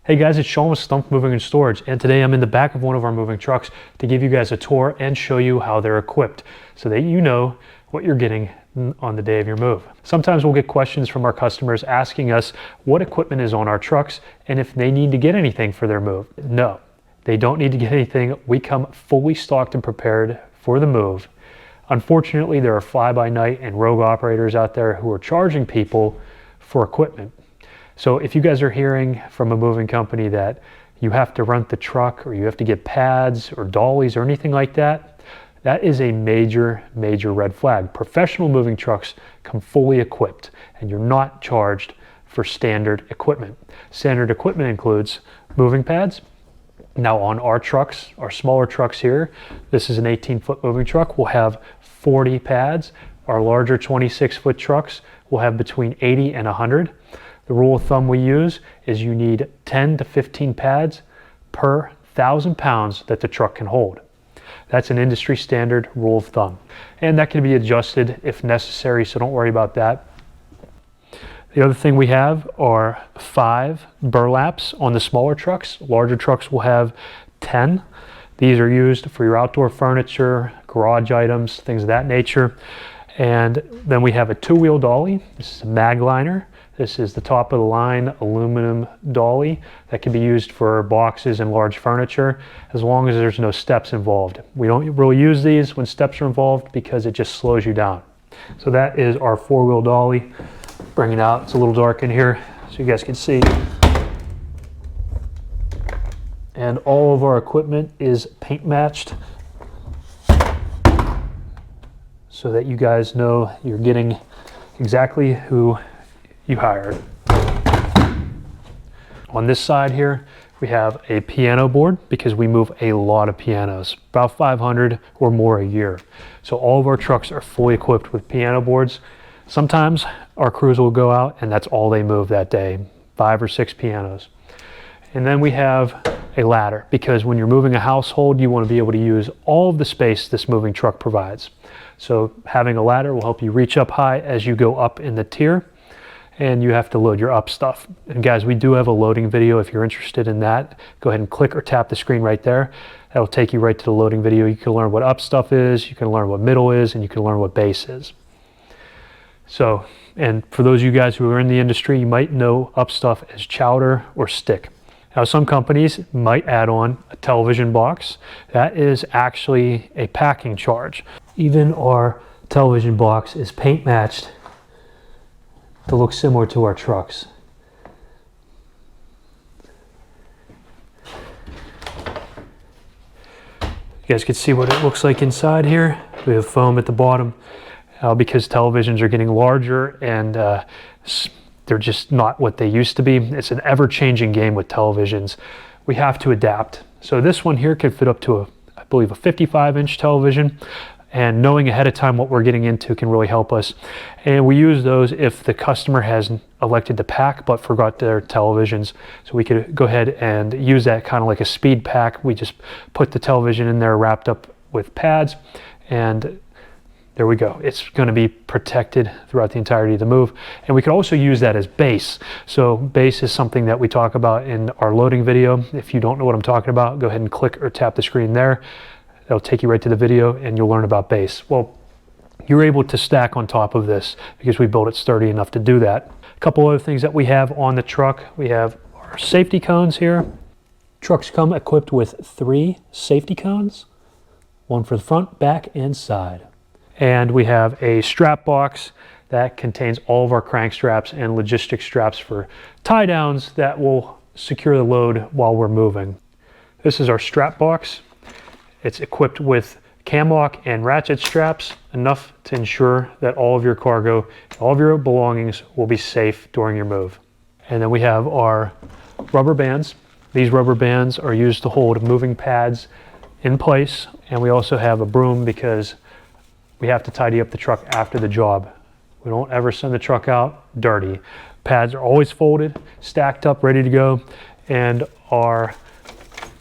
Hey guys, it's Sean with Stumpf Moving and Storage, and today I'm in the back of one of our moving trucks to give you guys a tour and show you how they're equipped so that you know what you're getting on the day of your move. Sometimes we'll get questions from our customers asking us what equipment is on our trucks and if they need to get anything for their move. No, they don't need to get anything. We come fully stocked and prepared for the move. Unfortunately, there are fly-by-night and rogue operators out there who are charging people for equipment. So if you guys are hearing from a moving company that you have to rent the truck or you have to get pads or dollies or anything like that, that is a major, major red flag. Professional moving trucks come fully equipped and you're not charged for standard equipment. Standard equipment includes moving pads. Now on our trucks, our smaller trucks here, this is an 18-foot moving truck, we'll have 40 pads. Our larger 26-foot trucks will have between 80 and 100. The rule of thumb we use is you need 10 to 15 pads per 1,000 pounds that the truck can hold. That's an industry standard rule of thumb. And that can be adjusted if necessary, so don't worry about that. The other thing we have are 5 burlaps on the smaller trucks. Larger trucks will have 10. These are used for your outdoor furniture, garage items, things of that nature. And then we have a 2-wheel dolly. This is a mag liner. This is the top of the line aluminum dolly that can be used for boxes and large furniture as long as there's no steps involved. We don't really use these when steps are involved because it just slows you down. So that is our 4-wheel dolly. Bring it out, it's a little dark in here so you guys can see. And all of our equipment is paint matched so that you guys know you're getting exactly who you hired. On this side here, we have a piano board because we move a lot of pianos, about 500 or more a year. So all of our trucks are fully equipped with piano boards. Sometimes our crews will go out and that's all they move that day, 5 or 6 pianos. And then we have a ladder because when you're moving a household, you want to be able to use all of the space this moving truck provides. So having a ladder will help you reach up high as you go up in the tier. And you have to load your up stuff. And guys, we do have a loading video if you're interested in that. Go ahead and click or tap the screen right there. That'll take you right to the loading video. You can learn what up stuff is, you can learn what middle is, and you can learn what base is. So, and for those of you guys who are in the industry, you might know up stuff as chowder or stick. Now some companies might add on a television box. That is actually a packing charge. Even our television box is paint matched to look similar to our trucks. You guys can see what it looks like inside here. We have foam at the bottom because televisions are getting larger and they're just not what they used to be. It's an ever-changing game with televisions. We have to adapt. So this one here can fit up to I believe a 55-inch television. And knowing ahead of time what we're getting into can really help us. And we use those if the customer has elected to pack but forgot their televisions. So we could go ahead and use that kind of like a speed pack. We just put the television in there wrapped up with pads and there we go. It's going to be protected throughout the entirety of the move. And we could also use that as base. So base is something that we talk about in our loading video. If you don't know what I'm talking about, go ahead and click or tap the screen there. That'll take you right to the video and you'll learn about base. Well, you're able to stack on top of this because we built it sturdy enough to do that. A couple other things that we have on the truck. We have our safety cones here. Trucks come equipped with 3 safety cones, one for the front, back, and side. And we have a strap box that contains all of our crank straps and logistic straps for tie downs that will secure the load while we're moving. This is our strap box. It's equipped with cam lock and ratchet straps, enough to ensure that all of your cargo, all of your belongings will be safe during your move. And then we have our rubber bands. These rubber bands are used to hold moving pads in place. And we also have a broom because we have to tidy up the truck after the job. We don't ever send the truck out dirty. Pads are always folded, stacked up, ready to go. And our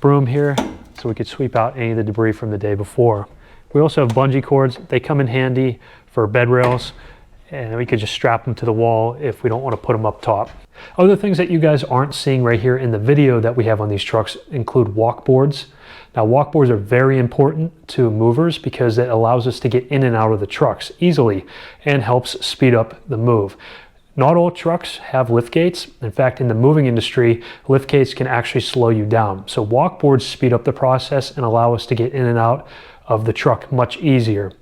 broom here, so we could sweep out any of the debris from the day before. We also have bungee cords. They come in handy for bed rails and we could just strap them to the wall if we don't want to put them up top. Other things that you guys aren't seeing right here in the video that we have on these trucks include walkboards. Now, walkboards are very important to movers because it allows us to get in and out of the trucks easily and helps speed up the move. Not all trucks have lift gates. In fact, in the moving industry, lift gates can actually slow you down. So walkboards speed up the process and allow us to get in and out of the truck much easier.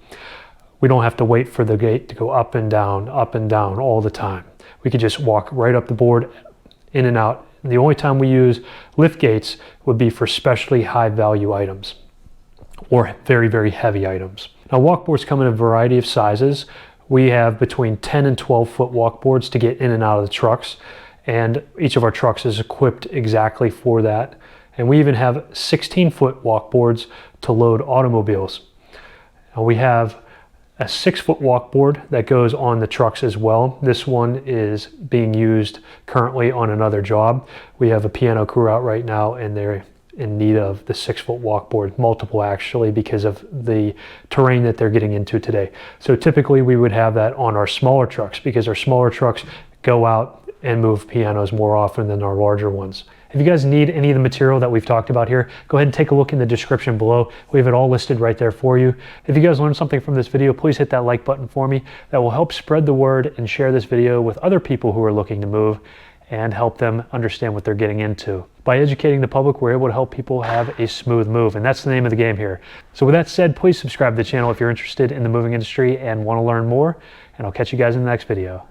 We don't have to wait for the gate to go up and down all the time. We could just walk right up the board, in and out. And the only time we use lift gates would be for especially high value items or very, very heavy items. Now, walkboards come in a variety of sizes. We have between 10 and 12 foot walkboards to get in and out of the trucks, and each of our trucks is equipped exactly for that. And we even have 16 foot walkboards to load automobiles. Now, we have a 6 foot walkboard that goes on the trucks as well. This one is being used currently on another job. We have a piano crew out right now and they're in need of the 6 foot walkboard, multiple actually, because of the terrain that they're getting into today. So typically we would have that on our smaller trucks because our smaller trucks go out and move pianos more often than our larger ones. If you guys need any of the material that we've talked about here, go ahead and take a look in the description below. We have it all listed right there for you. If you guys learned something from this video, please hit that like button for me. That will help spread the word and share this video with other people who are looking to move and help them understand what they're getting into. By educating the public, we're able to help people have a smooth move, and that's the name of the game here. So with that said, please subscribe to the channel if you're interested in the moving industry and want to learn more, and I'll catch you guys in the next video.